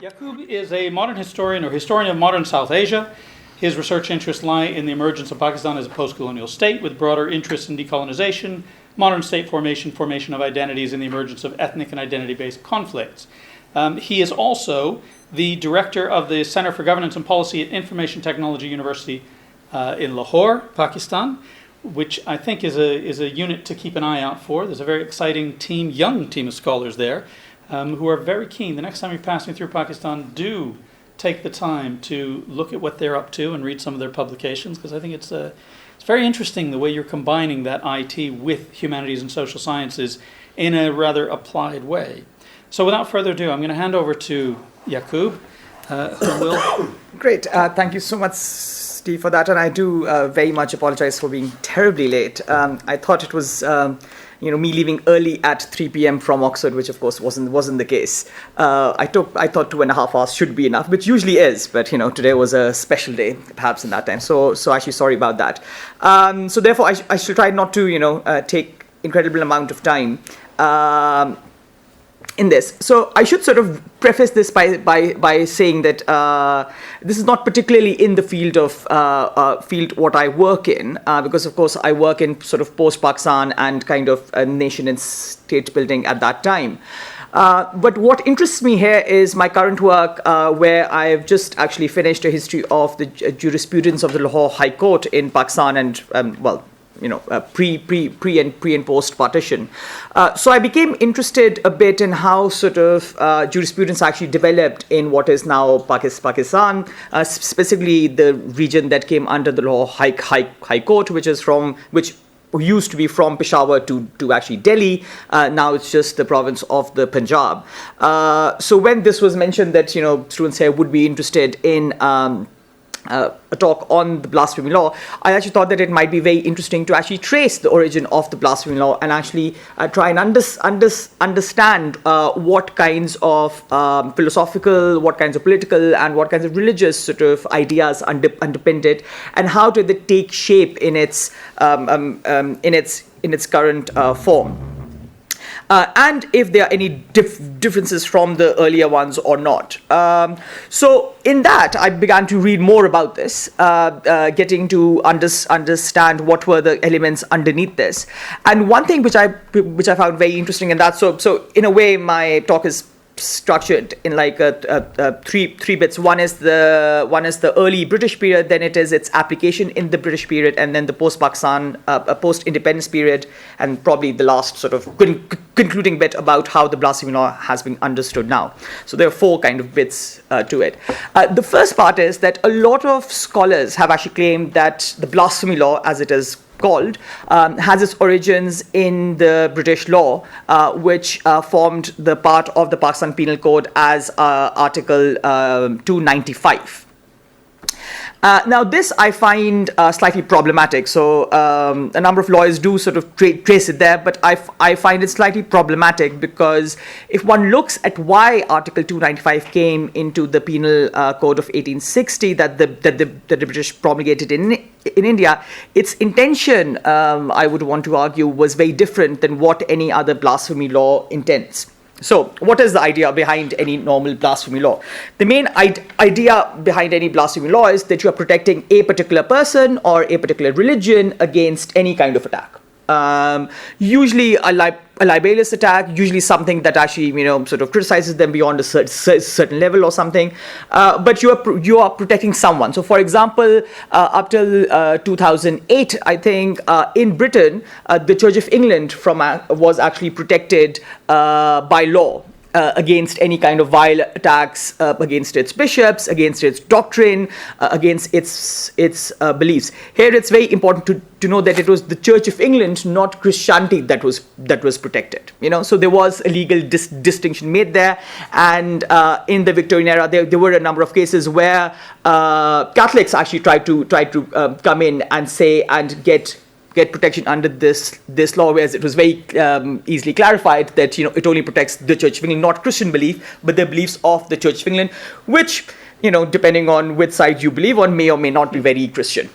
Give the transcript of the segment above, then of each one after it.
Yaqoob is a modern historian or historian of modern South Asia. His research interests lie in the emergence of Pakistan as a post-colonial state with broader interests in decolonization, modern state formation of identities, and the emergence of ethnic and identity-based conflicts. He is also the director of the Center for Governance and Policy at Information Technology University in Lahore, Pakistan, which I think is a unit to keep an eye out for. There's a very exciting team, young team of scholars there who are very keen. The next time you're passing through Pakistan, do take the time to look at what they're up to and read some of their publications, because I think it's very interesting the way you're combining that IT with humanities and social sciences in a rather applied way. So without further ado, I'm going to hand over to Yaqoob, who will... Great. Thank you so much, Steve, for that. And I do very much apologize for being terribly late. I thought it was... me leaving early at 3 p.m. from Oxford, which of course wasn't the case. I thought 2.5 hours should be enough, which usually is, but today was a special day, perhaps in that time. So actually sorry about that. So therefore, I should try not to take incredible amount of time in this. So I should sort of preface this by saying that this is not particularly in the field what I work in, because of course I work in sort of post-Pakistan and kind of a nation and state building at that time. But what interests me here is my current work, where I've just actually finished a history of the jurisprudence of the Lahore High Court in Pakistan and pre and post partition. So I became interested a bit in how sort of jurisprudence actually developed in what is now Pakistan, specifically the region that came under the Lahore High Court, which used to be from Peshawar to actually Delhi. Now it's just the province of the Punjab. So when this was mentioned that students here would be interested in a talk on the blasphemy law, I actually thought that it might be very interesting to actually trace the origin of the blasphemy law and actually try and understand what kinds of philosophical, what kinds of political, and what kinds of religious sort of ideas underpinned it, and how did it take shape in its current form. And if there are any differences from the earlier ones or not. So in that, I began to read more about this, getting to understand what were the elements underneath this. And one thing which I found very interesting, and that's so in a way my talk is structured in like three bits. One is the early British period, then it is its application in the British period, and then the post-Pakistan, post-independence period, and probably the last sort of concluding bit about how the blasphemy law has been understood now. So there are 4 kind of bits to it. The first part is that a lot of scholars have actually claimed that the blasphemy law, as it is called, has its origins in the British law, which formed the part of the Pakistan Penal Code as Article 295. Now this I find slightly problematic. So a number of lawyers do sort of trace it there, but I find it slightly problematic because if one looks at why Article 295 came into the Penal Code of 1860 that the British promulgated in India, its intention, I would want to argue, was very different than what any other blasphemy law intends. So, what is the idea behind any normal blasphemy law? The main idea behind any blasphemy law is that you are protecting a particular person or a particular religion against any kind of attack. Usually a libelous attack, usually something that actually sort of criticizes them beyond a certain level or something, but you are protecting someone. So for example, up till 2008, I think in Britain, the Church of England was actually protected by law against any kind of vile attacks against its bishops, against its doctrine, against its beliefs. Here it's very important to know that it was the Church of England, not Christianity, that was protected. So there was a legal distinction made there, and in the Victorian era, there were a number of cases where Catholics actually tried to come in and say and get protection under this law, whereas it was very easily clarified that it only protects the Church of England, not Christian belief, but the beliefs of the Church of England, which depending on which side you believe on, may or may not be very Christian.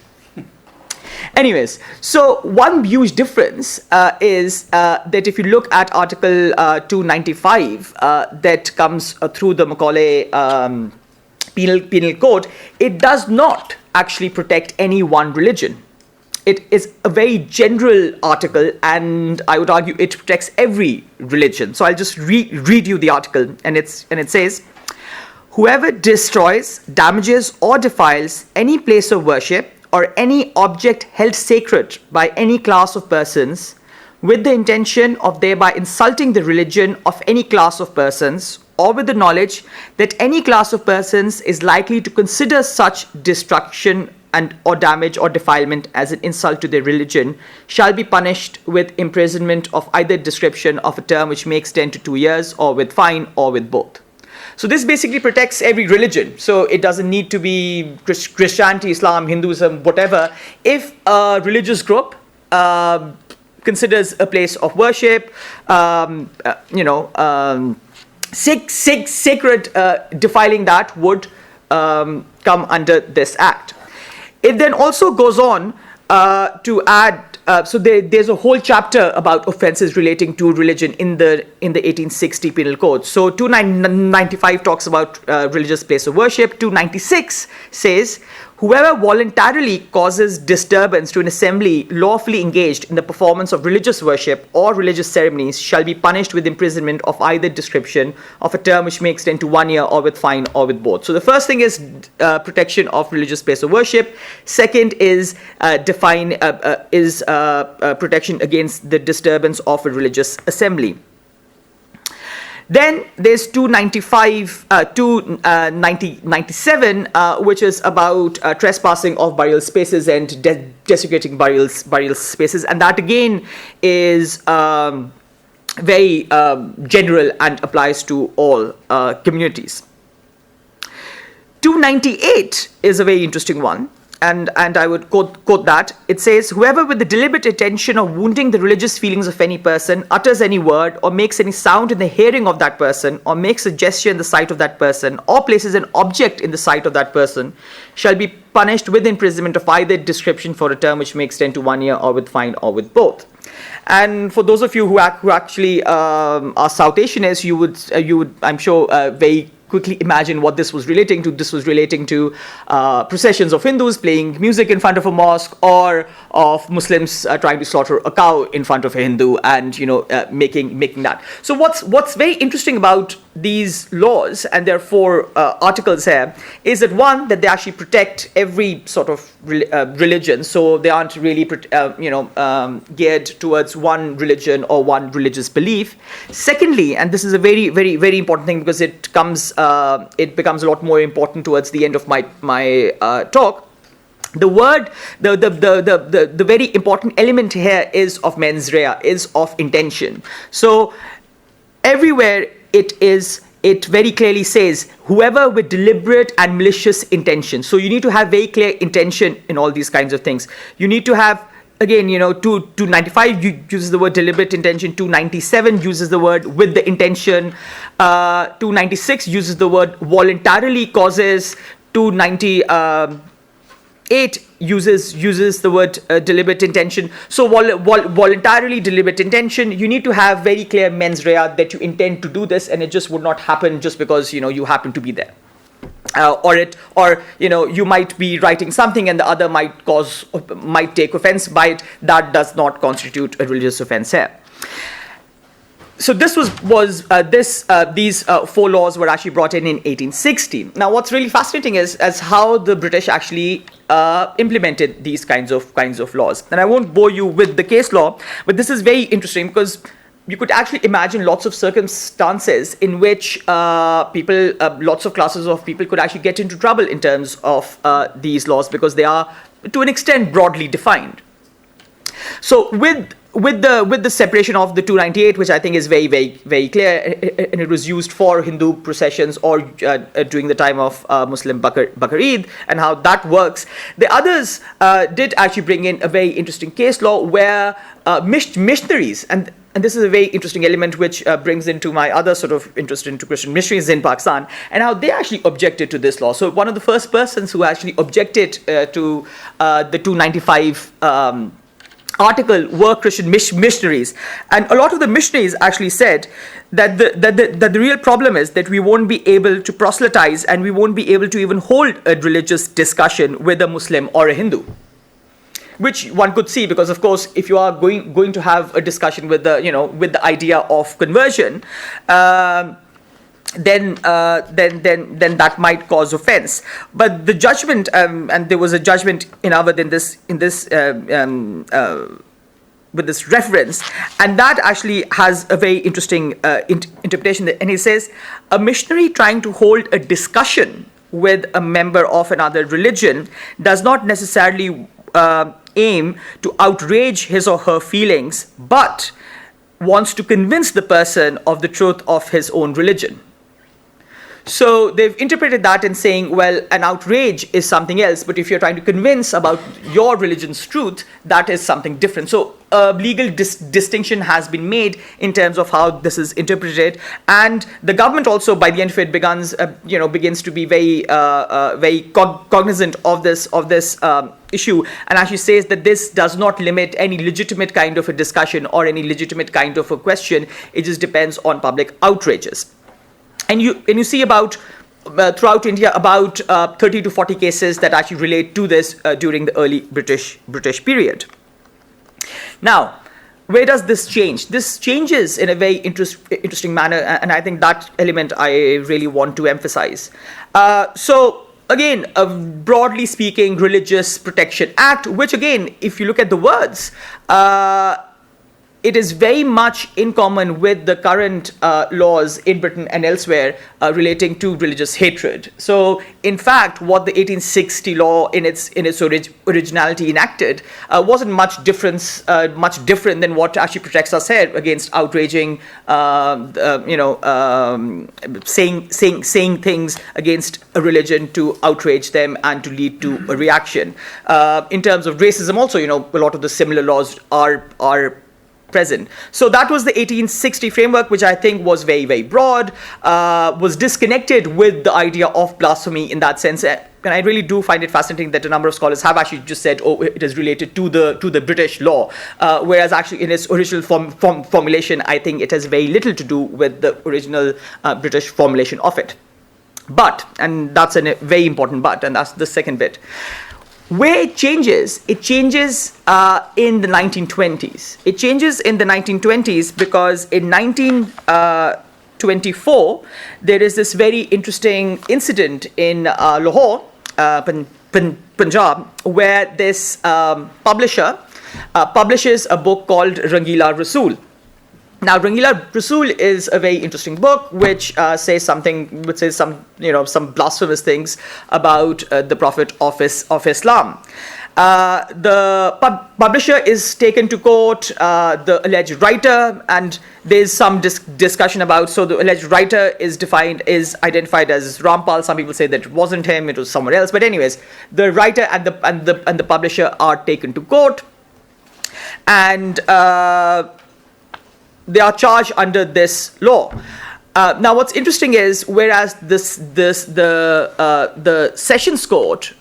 Anyways, so one huge difference is that if you look at Article 295 that comes through the Macaulay Penal Code, it does not actually protect any one religion. It is a very general article, and I would argue it protects every religion. So I'll just read you the article, and it says, whoever destroys, damages, or defiles any place of worship or any object held sacred by any class of persons with the intention of thereby insulting the religion of any class of persons, or with the knowledge that any class of persons is likely to consider such destruction and or damage or defilement as an insult to their religion, shall be punished with imprisonment of either description of a term which may extend to 2 years, or with fine, or with both. So this basically protects every religion. So it doesn't need to be Christianity, Islam, Hinduism, whatever. If a religious group considers a place of worship, sacred, defiling that would come under this act. It then also goes on to add, so there's a whole chapter about offences relating to religion in the 1860 Penal Code. So 295 talks about religious place of worship. 296 says, whoever voluntarily causes disturbance to an assembly lawfully engaged in the performance of religious worship or religious ceremonies shall be punished with imprisonment of either description of a term which may extend to 1 year, or with fine, or with both. So the first thing is protection of religious place of worship. Second is protection against the disturbance of a religious assembly. Then there's 297, which is about trespassing of burial spaces and desecrating burial spaces, and that again is very general and applies to all communities. 298 is a very interesting one. And I would quote that. It says, whoever with the deliberate intention of wounding the religious feelings of any person utters any word or makes any sound in the hearing of that person, or makes a gesture in the sight of that person, or places an object in the sight of that person, shall be punished with imprisonment of either description for a term which may extend to 1 year, or with fine, or with both. And for those of you who actually are South Asianists, you would I'm sure very quickly imagine what this was relating to. This was relating to processions of Hindus playing music in front of a mosque, or of Muslims trying to slaughter a cow in front of a Hindu, and making that. So what's very interesting about these laws, and there are 4 articles here, is that one, that they actually protect every sort of religion, so they aren't really geared towards one religion or one religious belief. Secondly, and this is a very, very, very important thing, because it becomes a lot more important towards the end of my talk. The very important element here is of mens rea, is of intention. So everywhere it very clearly says, whoever with deliberate and malicious intention. So you need to have very clear intention in all these kinds of things. You need to have, again, 295 uses the word deliberate intention, 297 uses the word with the intention, 296 uses the word voluntarily causes, 298 uses the word deliberate intention. So voluntarily deliberate intention, you need to have very clear mens rea that you intend to do this, and it just would not happen just because you happen to be there. Or you might be writing something and the other might take offense by it. That does not constitute a religious offense here. So these 4 laws were actually brought in 1860. Now, what's really fascinating is how the British actually implemented these kinds of laws. And I won't bore you with the case law, but this is very interesting, because you could actually imagine lots of circumstances in which lots of classes of people could actually get into trouble in terms of these laws, because they are, to an extent, broadly defined. So with the separation of the 298, which I think is very clear, and it was used for Hindu processions or during the time of Muslim Bakar Eid, and how that works. The others did actually bring in a very interesting case law where missionaries, and this is a very interesting element which brings into my other sort of interest into Christian missionaries in Pakistan, and how they actually objected to this law. So one of the first persons who actually objected to the 295 article were Christian missionaries, and a lot of the missionaries actually said that the real problem is that we won't be able to proselytize, and we won't be able to even hold a religious discussion with a Muslim or a Hindu, which one could see, because of course if you are going to have a discussion with the idea of conversion, then that might cause offense. But the judgment, and there was a judgment in Avad with this reference, and that actually has a very interesting interpretation. And he says, a missionary trying to hold a discussion with a member of another religion does not necessarily aim to outrage his or her feelings, but wants to convince the person of the truth of his own religion. So they've interpreted that in saying, well, an outrage is something else, but if you're trying to convince about your religion's truth, that is something different. So a legal distinction has been made in terms of how this is interpreted, and the government also, by the end of it, begins to be very cognizant of this issue, and actually says that this does not limit any legitimate kind of a discussion or any legitimate kind of a question. It just depends on public outrages. And you see about throughout India about 30 to 40 cases that actually relate to this during the early British period. Now, where does this change? This changes in a very interesting manner, and I think that element I really want to emphasize. So again, broadly speaking, Religious Protection Act, which again, if you look at the words, it is very much in common with the current laws in Britain and elsewhere relating to religious hatred. So, in fact, what the 1860 law in its originality enacted wasn't much different than what actually protects us here against outraging, saying things against a religion to outrage them and to lead to a reaction. In terms of racism, also, a lot of the similar laws are present. So that was the 1860 framework, which I think was very, very broad, was disconnected with the idea of blasphemy in that sense. And I really do find it fascinating that a number of scholars have actually just said, oh, it is related to the British law, whereas actually in its original formulation, I think it has very little to do with the original British formulation of it. But, and that's a very important but, and that's the second bit. Where it changes in the 1920s. It changes in the 1920s because in 1924, there is this very interesting incident in Lahore, Punjab, where this publisher publishes a book called Rangila Rasool. Now, Rangila Rasool is a very interesting book which says some blasphemous things about the Prophet of Islam. The publisher is taken to court, the alleged writer, and there's some discussion about, so the alleged writer is identified as Rampal. Some people say that it wasn't him, it was someone else. But anyways, the writer and the publisher are taken to court, and they are charged under this law. Now, what's interesting is, whereas the Sessions Court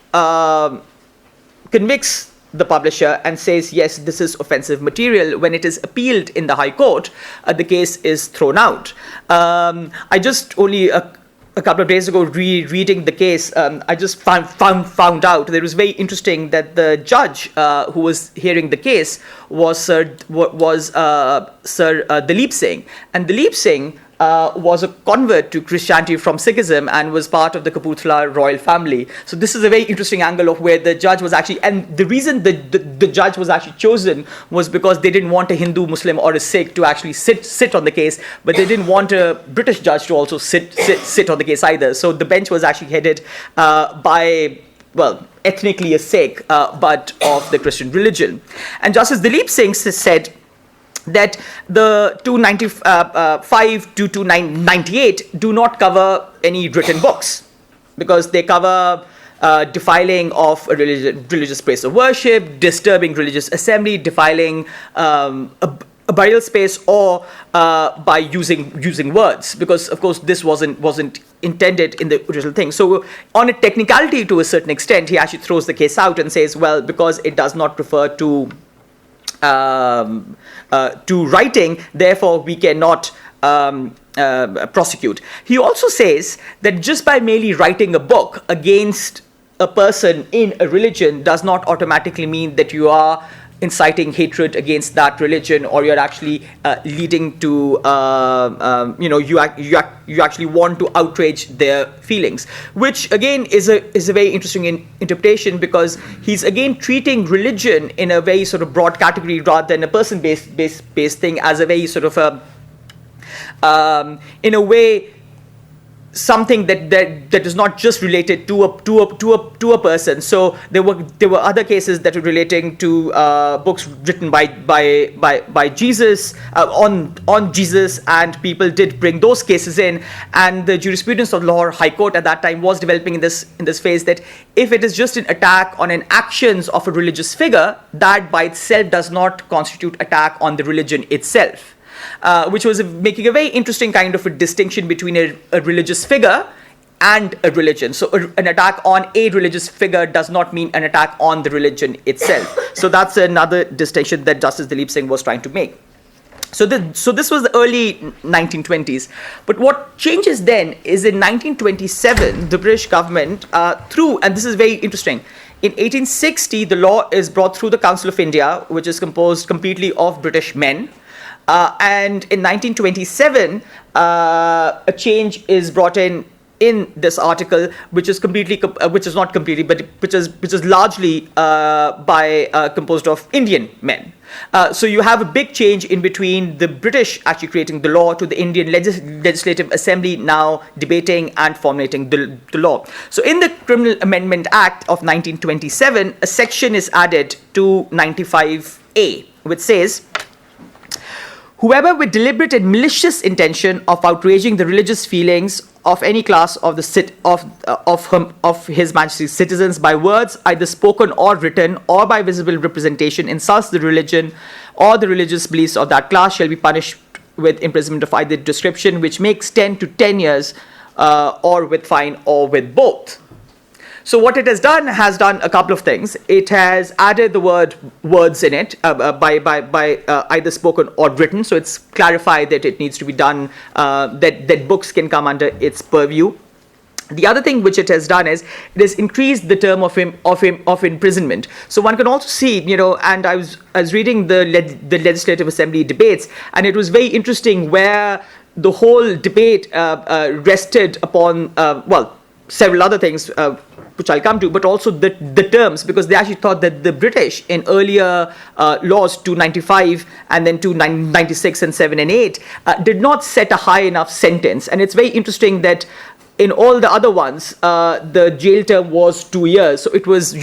convicts the publisher and says, yes, this is offensive material, when it is appealed in the High Court, the case is thrown out. I just only a couple of days ago, reading the case, I just found out that it was very interesting that the judge who was hearing the case was Sir Dalip Singh, and Dalip Singh was a convert to Christianity from Sikhism and was part of the Kapurthala royal family. So this is a very interesting angle of where the judge was actually, and the reason the judge was actually chosen was because they didn't want a Hindu, Muslim, or a Sikh to actually sit on the case, but they didn't want a British judge to also sit on the case either. So the bench was actually headed by ethnically a Sikh, but of the Christian religion. And Justice Dilip Singh said that the 295 to 298 do not cover any written books, because they cover defiling of a religious place of worship, disturbing religious assembly, defiling a burial space, or by using words, because of course this wasn't intended in the original thing. So on a technicality, to a certain extent, he actually throws the case out and says, well, because it does not refer to writing, therefore we cannot prosecute. He also says that just by merely writing a book against a person in a religion does not automatically mean that you are inciting hatred against that religion, or you're actually leading to, you actually want to outrage their feelings, which again is a very interesting interpretation, because he's again treating religion in a very sort of broad category rather than a person-based thing, as a very sort of in a way, something that is not just related to a person. So there were other cases that were relating to books written by Jesus on Jesus, and people did bring those cases in. And the jurisprudence of Lahore High Court at that time was developing in this phase, that if it is just an attack on an actions of a religious figure, that by itself does not constitute attack on the religion itself. Which was making a very interesting kind of a distinction between a religious figure and a religion. So an attack on a religious figure does not mean an attack on the religion itself. So that's another distinction that Justice Dilip Singh was trying to make. So this was the early 1920s. But what changes then is in 1927, the British government, and this is very interesting, in 1860, the law is brought through the Council of India, which is composed completely of British men. And in 1927, a change is brought in this article, which is not completely, but which is largely composed of Indian men. So you have a big change in between the British actually creating the law to the Indian Legislative Assembly now debating and formulating the law. So in the Criminal Amendment Act of 1927, a section is added to 95A, which says, whoever with deliberate and malicious intention of outraging the religious feelings of any class of His Majesty's citizens by words either spoken or written or by visible representation insults the religion or the religious beliefs of that class shall be punished with imprisonment of either description, which makes 10 to 10 years, or with fine, or with both. So what it has done a couple of things. It has added the word words in it by either spoken or written. So it's clarified that it needs to be done, that books can come under its purview. The other thing which it has done is it has increased the term of imprisonment. So one can also see, and I was reading the Legislative Assembly debates, and it was very interesting where the whole debate rested upon several other things, which I'll come to, but also the terms, because they actually thought that the British in earlier laws 295 and then 296 and 7 and 8 did not set a high enough sentence. And it's very interesting that in all the other ones, the jail term was 2 years. So it was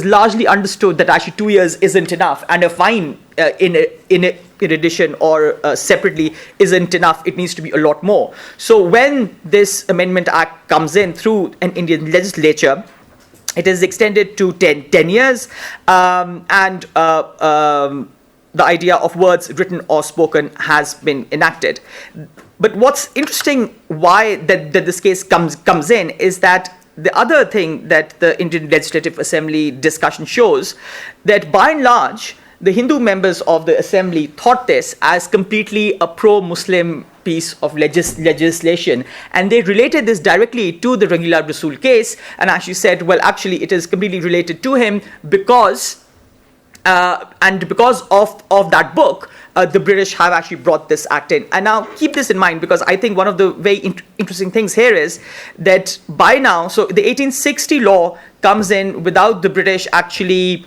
largely understood that actually 2 years isn't enough, and a fine in addition or separately isn't enough. It needs to be a lot more. So when this Amendment Act comes in through an Indian legislature, it is extended to 10 years, and the idea of words written or spoken has been enacted. But what's interesting, why that this case comes in, is that the other thing that the Indian Legislative Assembly discussion shows, that by and large, the Hindu members of the assembly thought this as completely a pro-Muslim piece of legislation, and they related this directly to the Rangila Rasool case, and actually said, well, actually it is completely related to him because of that book, the British have actually brought this act in. And now keep this in mind, because I think one of the very interesting things here is that by now, so the 1860 law comes in without the British actually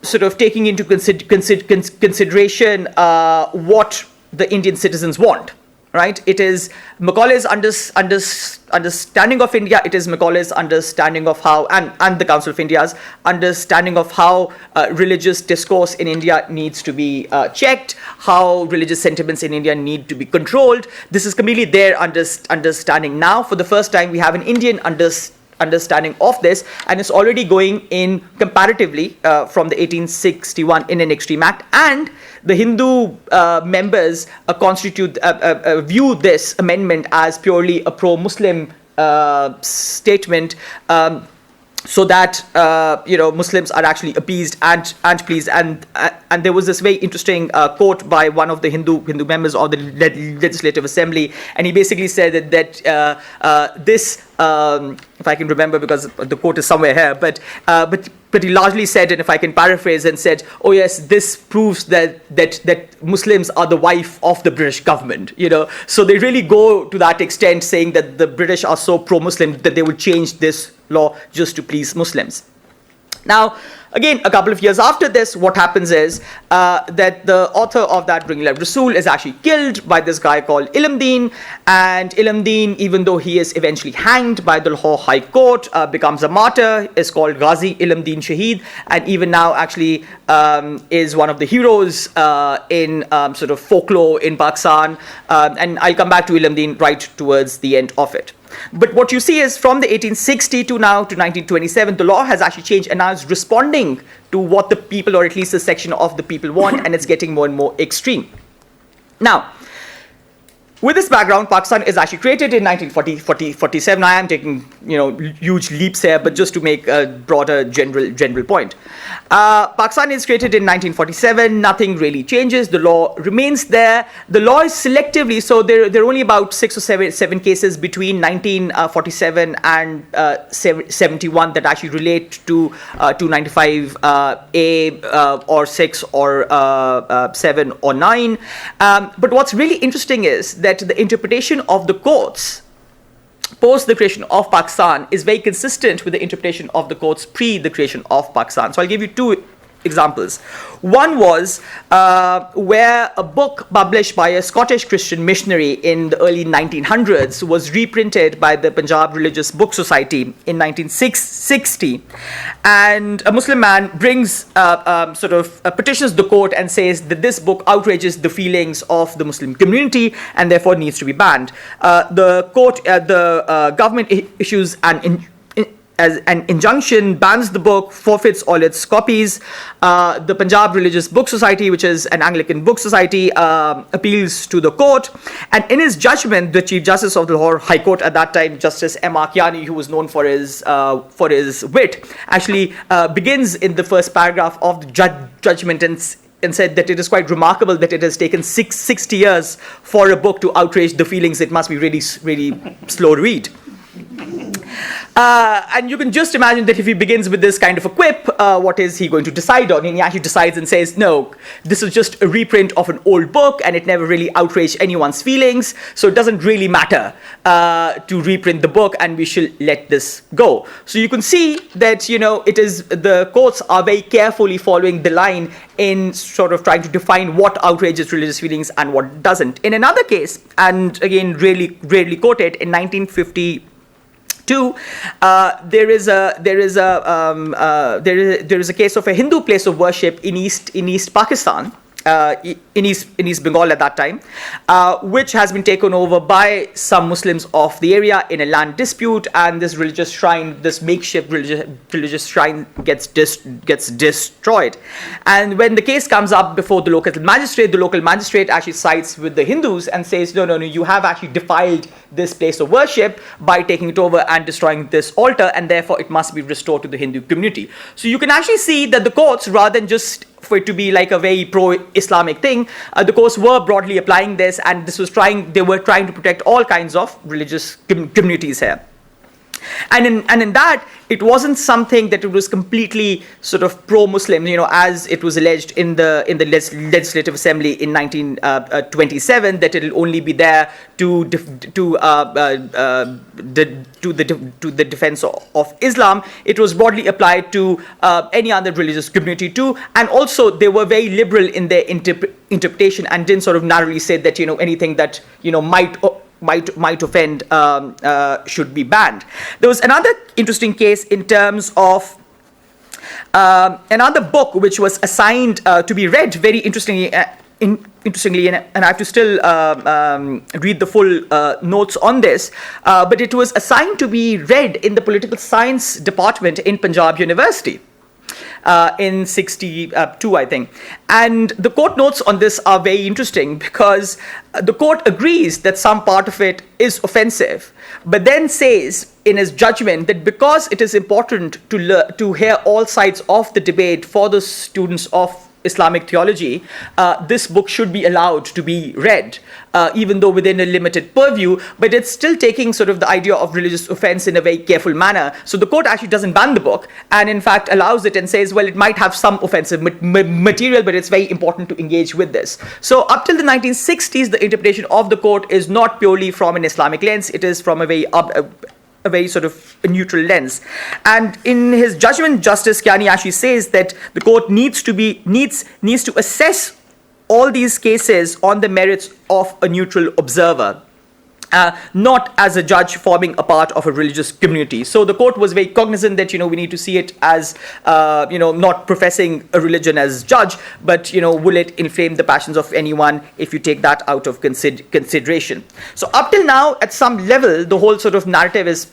sort of taking into consideration what the Indian citizens want, right? It is Macaulay's understanding of India. It is Macaulay's understanding of how, and the Council of India's understanding of how religious discourse in India needs to be checked, how religious sentiments in India need to be controlled. This is completely their understanding. Now, for the first time, we have an Indian understanding of this, and it's already going in comparatively from the 1861 Indian Extreme Act, and the Hindu members view this amendment as purely a pro-Muslim statement, so that Muslims are actually appeased and pleased. And there was this very interesting quote by one of the Hindu members of the Legislative Assembly, and he basically said that this, if I can remember, because the quote is somewhere here, but he largely said, and if I can paraphrase, and said, "Oh yes, this proves that Muslims are the wife of the British government." So they really go to that extent, saying that the British are so pro-Muslim that they would change this law just to please Muslims. Now, again, a couple of years after this, what happens is that the author of that Ringleader Rasool is actually killed by this guy called Ilmdeen, and Ilmdeen, even though he is eventually hanged by the Lahore High Court, becomes a martyr, is called Ghazi Ilmdeen Shaheed, and even now actually is one of the heroes in sort of folklore in Pakistan, and I'll come back to Ilmdeen right towards the end of it. But what you see is from the 1860 to now to 1927, the law has actually changed, and now it's responding to what the people, or at least a section of the people, want, and it's getting more and more extreme. Now, with this background, Pakistan is actually created in 1947. I am taking huge leaps here, but just to make a broader general point. Pakistan is created in 1947. Nothing really changes. The law remains there. The law is selectively, so there are only about 6 or 7 cases between 1947 and 71 that actually relate to 295A or 6 or 7 or 9. But what's really interesting is that the interpretation of the courts post the creation of Pakistan is very consistent with the interpretation of the courts pre the creation of Pakistan. So I'll give you 2 examples. One was where a book published by a Scottish Christian missionary in the early 1900s was reprinted by the Punjab Religious Book Society in 1960, and a Muslim man brings petitions the court and says that this book outrages the feelings of the Muslim community and therefore needs to be banned. The government issues as an injunction, bans the book, forfeits all its copies. The Punjab Religious Book Society, which is an Anglican book society, appeals to the court. And in his judgment, the Chief Justice of the Lahore High Court at that time, Justice M.R. Kiani, who was known for his wit, actually begins in the first paragraph of the judgment and said that it is quite remarkable that it has taken 60 years for a book to outrage the feelings. It must be really, really slow to read. And you can just imagine that if he begins with this kind of a quip, what is he going to decide on? And he actually decides and says, no, this is just a reprint of an old book and it never really outraged anyone's feelings, so it doesn't really matter to reprint the book and we should let this go. So you can see that, it is the courts are very carefully following the line in sort of trying to define what outrages religious feelings and what doesn't. In another case, and again rarely quoted, in 1952, there is a case of a Hindu place of worship in East Pakistan, in East Bengal at that time, which has been taken over by some Muslims of the area in a land dispute, and this religious shrine, this makeshift religious shrine gets destroyed. And when the case comes up before the local magistrate actually sides with the Hindus and says, no, you have actually defiled this place of worship by taking it over and destroying this altar, and therefore it must be restored to the Hindu community. So you can actually see that the courts, rather than just for it to be like a very pro-Islamic thing, the courts were broadly applying this, and they were trying to protect all kinds of religious communities here. And in that, it wasn't something that it was completely sort of pro-Muslim, as it was alleged in the Legislative Assembly in 1927, that it'll only be there to the defense of Islam. It was broadly applied to any other religious community too, and also they were very liberal in their interpretation and didn't sort of narrowly say that anything that might offend should be banned. There was another interesting case in terms of another book which was assigned to be read very interestingly, and I have to still read the full notes on this, but it was assigned to be read in the political science department in Punjab University. In 62, I think. And the court notes on this are very interesting because the court agrees that some part of it is offensive, but then says in his judgment that because it is important to hear all sides of the debate for the students of Islamic theology, this book should be allowed to be read, even though within a limited purview, but it's still taking sort of the idea of religious offense in a very careful manner. So the court actually doesn't ban the book, and in fact allows it and says, well, it might have some offensive material, but it's very important to engage with this. So up till the 1960s, the interpretation of the court is not purely from an Islamic lens, it is from a very sort of a neutral lens. And in his judgment, Justice Kiani actually says that the court needs to assess all these cases on the merits of a neutral observer, not as a judge forming a part of a religious community. So the court was very cognizant that we need to see it as not professing a religion as judge, but will it inflame the passions of anyone if you take that out of consideration. So up till now, at some level, the whole sort of narrative is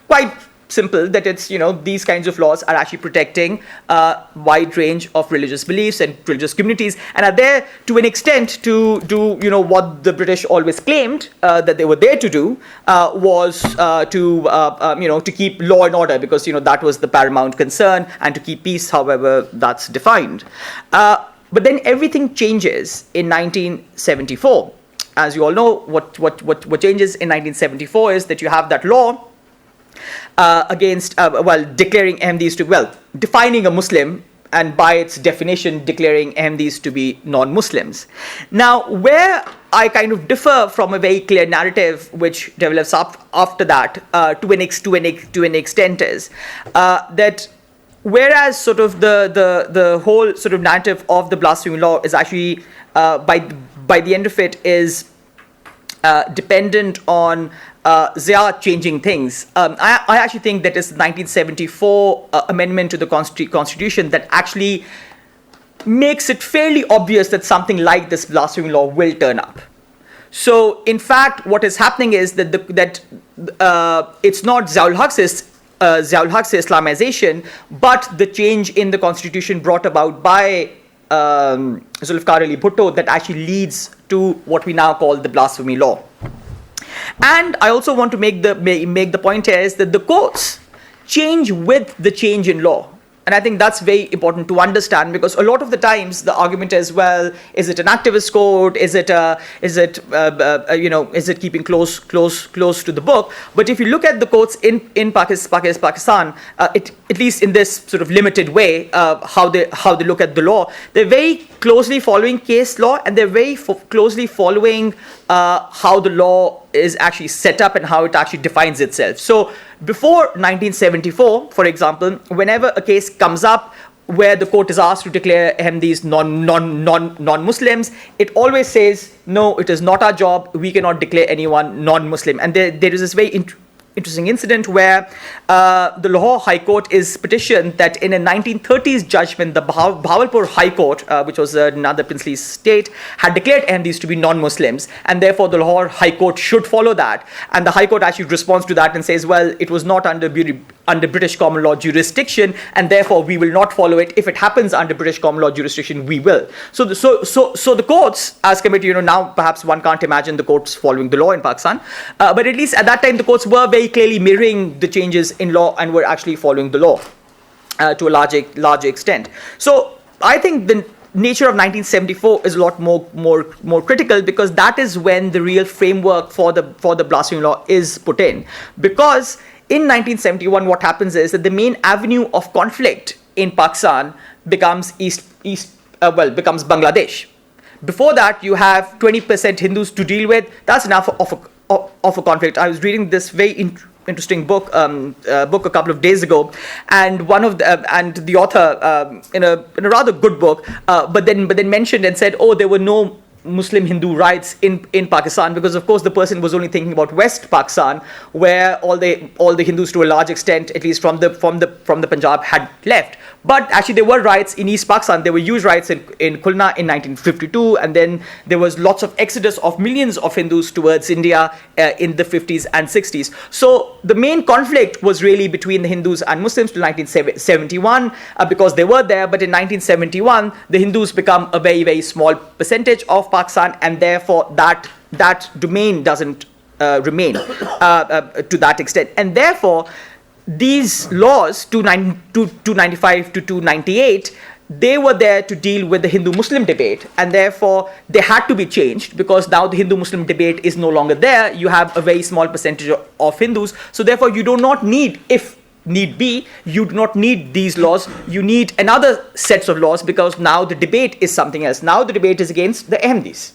quite simple, that it's these kinds of laws are actually protecting a wide range of religious beliefs and religious communities, and are there to an extent to do what the British always claimed that they were there to do, was to keep law and order, because that was the paramount concern, and to keep peace, however that's defined. But then everything changes in 1974. As you all know, what changes in 1974 is that you have that law against declaring Ahmadis to defining a Muslim, and by its definition declaring Ahmadis to be non-Muslims. Now, where I kind of differ from a very clear narrative which develops up after that to an extent is that whereas sort of the whole sort of narrative of the blasphemy law is actually by the end of it is dependent on Zia changing things. I actually think that it's the 1974 amendment to the Constitution that actually makes it fairly obvious that something like this blasphemy law will turn up. So, in fact, what is happening is that it's not Ziaul Haq's Islamization, but the change in the Constitution brought about by Zulfikar Ali Bhutto that actually leads to what we now call the blasphemy law. And I also want to make the point here is that the courts change with the change in law. And I think that's very important to understand, because a lot of the times the argument is, well, is it an activist court? Is it keeping close to the book? But if you look at the courts in Pakistan, at least in this sort of limited way, how they look at the law, they're very closely following case law, and they're very closely following how the law is actually set up and how it actually defines itself. So before 1974, for example, whenever a case comes up where the court is asked to declare Ahmadis non-Muslims, it always says, no, it is not our job, we cannot declare anyone non-Muslim. And there is this very interesting incident where the Lahore High Court is petitioned that in a 1930s judgment, the Bahawalpur High Court, which was another princely state, had declared Ahmadis to be non-Muslims, and therefore the Lahore High Court should follow that. And the High Court actually responds to that and says, well, it was not under British common law jurisdiction, and therefore we will not follow it. If it happens under British common law jurisdiction, we will. So the courts, as compared to now perhaps one can't imagine the courts following the law in Pakistan, but at least at that time the courts were very clearly mirroring the changes in law and were actually following the law to a large extent. So I think the nature of 1974 is a lot more critical, because that is when the real framework for the blasphemy law is put in. Because in 1971, what happens is that the main avenue of conflict in Pakistan becomes becomes Bangladesh. Before that, you have 20% Hindus to deal with. That's enough of a conflict. I was reading this very interesting book a couple of days ago, and the author in a rather good book, but then mentioned and said, there were no Muslim Hindu rights in Pakistan, because of course the person was only thinking about West Pakistan, where all the Hindus to a large extent, at least from the Punjab, had left. But actually there were riots in East Pakistan. There were huge riots in Khulna in 1952, and then there was lots of exodus of millions of Hindus towards India in the 50s and 60s. So the main conflict was really between the Hindus and Muslims till 1971 because they were there. But in 1971, the Hindus become a very, very small percentage of Pakistan, and therefore that domain doesn't remain to that extent. And therefore, these laws, 295 to 298, they were there to deal with the Hindu-Muslim debate, and therefore they had to be changed because now the Hindu-Muslim debate is no longer there. You have a very small percentage of Hindus, so therefore you do not need, if need be, you do not need these laws. You need another sets of laws because now the debate is something else. Now the debate is against the Ahmadis.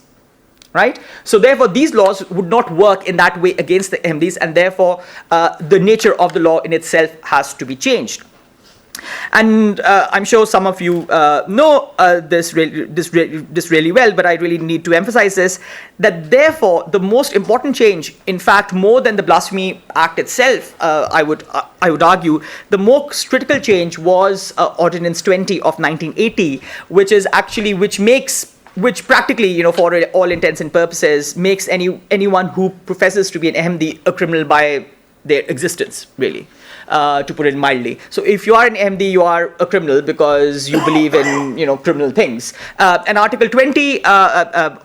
Right? So therefore, these laws would not work in that way against the Ahmadis, and therefore the nature of the law in itself has to be changed. And I'm sure some of you know this really well, but I really need to emphasize this, that therefore the most important change, in fact more than the Blasphemy Act itself, I would argue, the most critical change was Ordinance 20 of 1980, which practically, for all intents and purposes, makes anyone who professes to be an Ahmadi a criminal by their existence, really, to put it mildly. So if you are an Ahmadi, you are a criminal because you believe in, criminal things. And Article 20,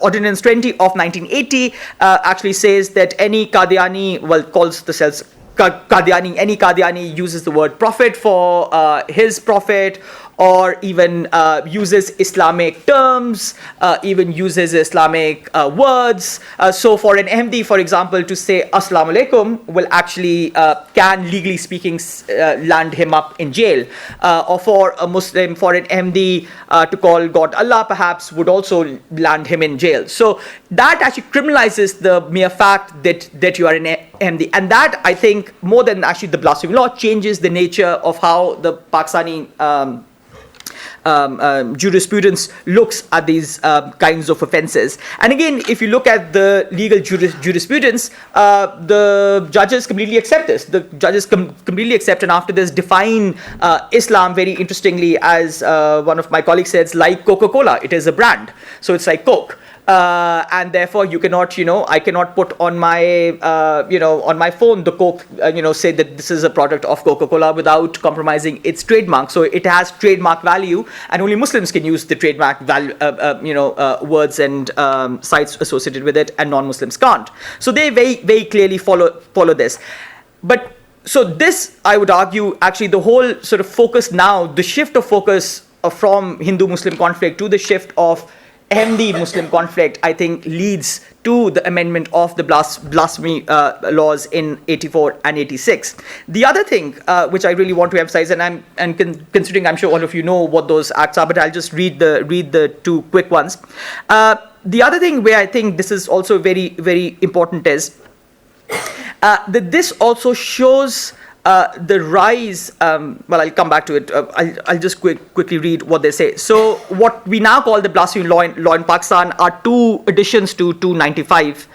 Ordinance 20 of 1980 actually says that any Qadiani, calls themselves Qadiani, any Qadiani uses the word prophet for his prophet, or even uses Islamic terms, even uses Islamic words. So for an Ahmadi, for example, to say Assalamu alaikum will actually, can legally speaking, land him up in jail. Or for a Muslim, for an Ahmadi to call God Allah perhaps would also land him in jail. So that actually criminalizes the mere fact that you are an Ahmadi. And that, I think, more than actually the blasphemy law, changes the nature of how the Pakistani jurisprudence looks at these kinds of offences. And again, if you look at the legal jurisprudence, the judges completely accept this. The judges completely accept, and after this define Islam very interestingly as one of my colleagues says, like Coca-Cola. It is a brand. So it's like Coke. And therefore you cannot, I cannot put on my, on my phone the Coke, say that this is a product of Coca-Cola without compromising its trademark. So it has trademark value, and only Muslims can use the trademark value, words and sites associated with it, and non-Muslims can't. So they very, very clearly follow this. But so this, I would argue, actually the whole sort of focus now, the shift of focus from Hindu-Muslim conflict to the shift of Ahmadi Muslim conflict, I think, leads to the amendment of the blasphemy laws in 84 and 86. The other thing which I really want to emphasize, and considering I'm sure all of you know what those acts are, but I'll just read the two quick ones. The other thing where I think this is also very, very important is that this also shows the rise, I'll come back to it. I'll just quickly read what they say. So what we now call the blasphemy law in Pakistan are two additions to 295,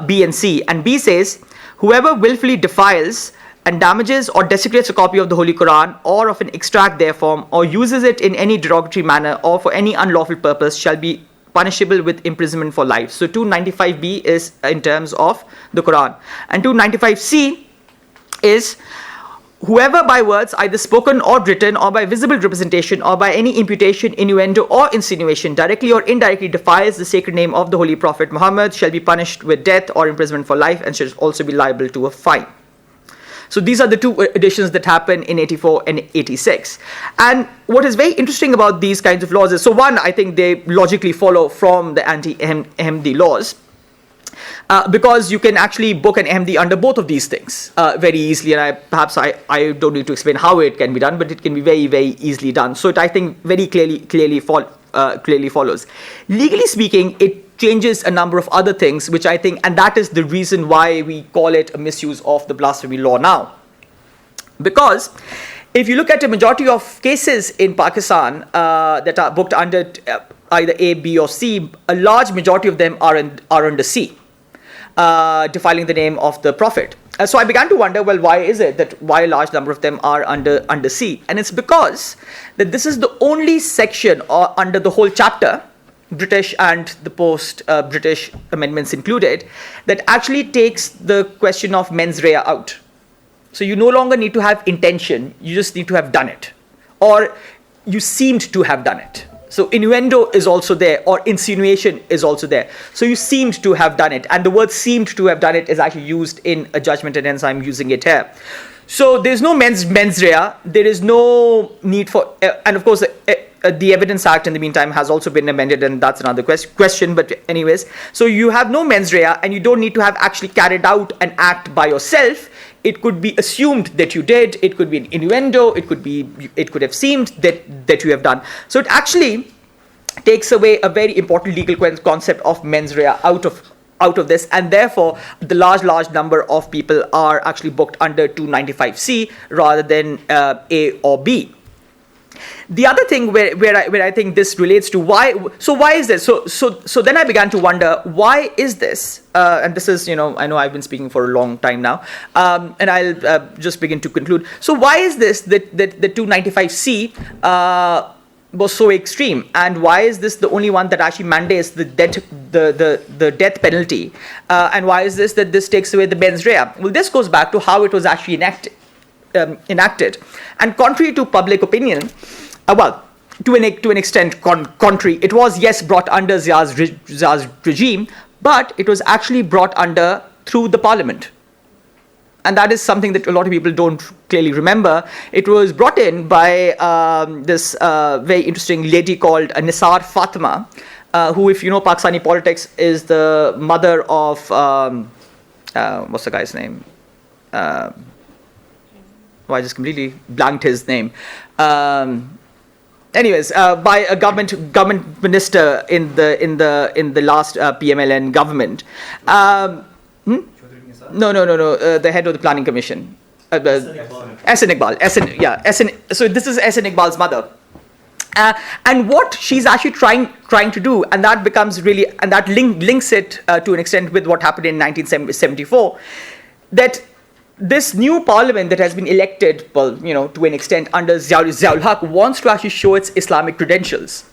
B and C. And B says, whoever willfully defiles and damages or desecrates a copy of the Holy Quran or of an extract therefrom, or uses it in any derogatory manner or for any unlawful purpose, shall be punishable with imprisonment for life. So 295B is in terms of the Quran. And 295C is, whoever by words either spoken or written, or by visible representation, or by any imputation, innuendo, or insinuation, directly or indirectly defiles the sacred name of the Holy Prophet Muhammad, shall be punished with death or imprisonment for life, and shall also be liable to a fine. So these are the two additions that happen in 84 and 86. And what is very interesting about these kinds of laws is, so one, I think they logically follow from the anti-Ahmadi laws. because you can actually book an MD under both of these things very easily. And I don't need to explain how it can be done, but it can be very, very easily done. So it, I think, very clearly follows. Legally speaking, it changes a number of other things, which I think, and that is the reason why we call it a misuse of the blasphemy law now. Because if you look at a majority of cases in Pakistan that are booked under either A, B, or C, a large majority of them are under C, defiling the name of the Prophet. So I began to wonder, well, why is it that why a large number of them are under C? And it's because that this is the only section under the whole chapter, British and the post-British amendments included, that actually takes the question of mens rea out. So you no longer need to have intention, you just need to have done it. Or you seemed to have done it. So innuendo is also there, or insinuation is also there. So you seemed to have done it. And the word seemed to have done it is actually used in a judgment, and hence I'm using it here. So there's no mens rea, there is no need for, and of course, the Evidence Act in the meantime has also been amended, and that's another question, but anyways. So you have no mens rea, and you don't need to have actually carried out an act by yourself. It could be assumed that you did, it could be an innuendo, it could have seemed that you have done. So it actually takes away a very important legal concept of mens rea out of this, and therefore the large number of people are actually booked under 295C rather than A or B. The other thing where I think this relates to why is this? So then I began to wonder, why is this? And this is, I know I've been speaking for a long time now, and I'll just begin to conclude. So why is this that the 295C was so extreme, and why is this the only one that actually mandates the death penalty? And why is this that this takes away the mens rea? Well, this goes back to how it was actually enacted, and contrary to public opinion, to an extent contrary, it was, yes, brought under Zia's regime, but it was actually brought under through the parliament. And that is something that a lot of people don't clearly remember. It was brought in by this very interesting lady called Nisar Fatima, who, if you know Pakistani politics, is the mother of, what's the guy's name? I just completely blanked his name. Anyways, by a government minister in the last PMLN government. No. The head of the planning commission. Ehsan Iqbal. So this is Ehsan Iqbal's mother. And what she's actually trying to do, and that becomes really, and that links it to an extent with what happened in 1974, that this new parliament that has been elected, to an extent under Ziaul Haq, wants to actually show its Islamic credentials.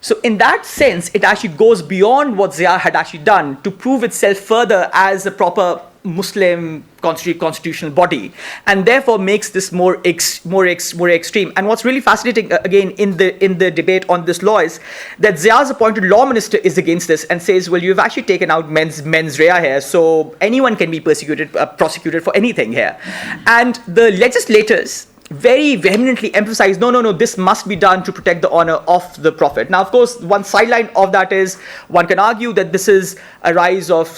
So in that sense, it actually goes beyond what Zia had actually done to prove itself further as a proper Muslim constitutional body, and therefore makes this more extreme. And what's really fascinating, again, in the debate on this law is that Zia's appointed law minister is against this and says, well, you've actually taken out mens rea here, so anyone can be prosecuted for anything here. And the legislators very vehemently emphasize, no, this must be done to protect the honor of the Prophet. Now, of course, one sideline of that is one can argue that this is a rise of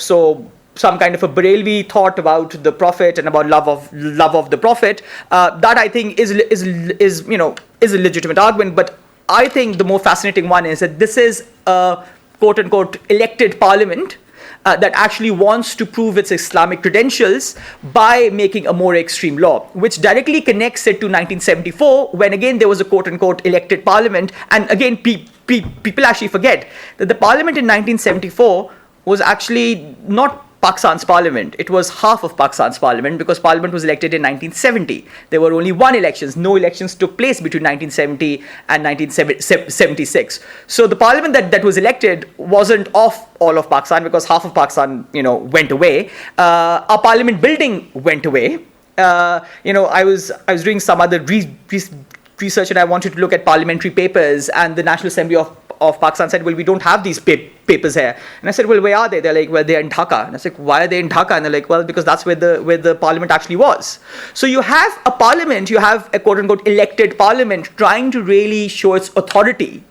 some kind of a Barelvi thought about the Prophet and about love of the Prophet. That I think is a legitimate argument. But I think the more fascinating one is that this is a quote unquote elected parliament that actually wants to prove its Islamic credentials by making a more extreme law, which directly connects it to 1974, when again there was a quote unquote elected parliament. And again, people actually forget that the parliament in 1974 was actually not Pakistan's parliament. It was half of Pakistan's parliament, because parliament was elected in 1970. There were only one elections. No elections took place between 1970 and 1976. So the parliament that was elected wasn't of all of Pakistan, because half of Pakistan, went away. Our parliament building went away. I was doing some other research, and I wanted to look at parliamentary papers, and the National Assembly of Pakistan said, well, we don't have these papers here. And I said, well, where are they? They're like, well, they're in Dhaka. And I was like, why are they in Dhaka? And they're like, well, because that's where the parliament actually was. So you have a parliament, you have a quote unquote elected parliament trying to really show its authority.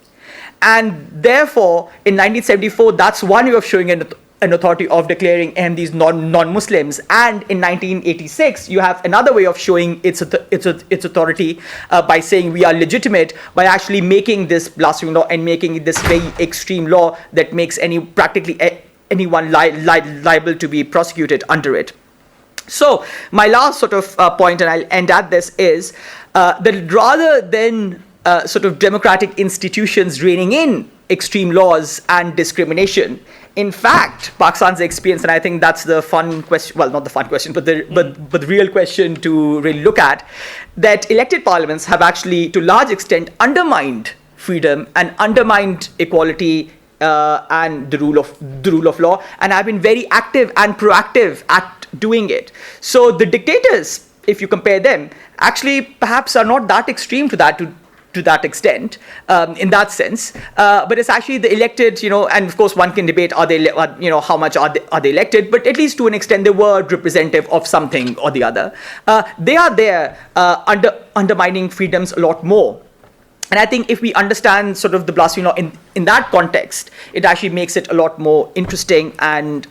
And therefore, in 1974, that's one way of showing an an authority of declaring Ahmadis non-Muslims, and in 1986 you have another way of showing its authority by saying we are legitimate by actually making this blasphemy law and making this very extreme law that makes practically anyone liable to be prosecuted under it. So my last sort of point, and I'll end at this, is that rather than sort of democratic institutions reining in extreme laws and discrimination, in fact, Pakistan's experience, and I think that's the fun question, well, not the fun question, but the real question to really look at, that elected parliaments have actually, to a large extent, undermined freedom and undermined equality and the rule of law, and have been very active and proactive at doing it. So the dictators, if you compare them, actually perhaps are not that extreme to that extent, in that sense. But it's actually the elected, and of course one can debate, are they, how much are they elected? But at least to an extent, they were representative of something or the other. They are there undermining freedoms a lot more. And I think if we understand sort of the blasphemy law in that context, it actually makes it a lot more interesting, and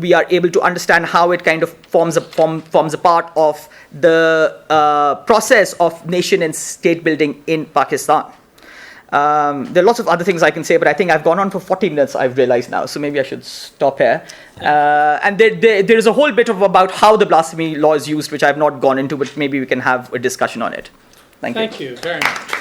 we are able to understand how it kind of forms a part of the process of nation and state building in Pakistan. There are lots of other things I can say, but I think I've gone on for 40 minutes, I've realized now, so maybe I should stop here. And there is a whole bit about how the blasphemy law is used, which I've not gone into, but maybe we can have a discussion on it. Thank you. Thank you very much.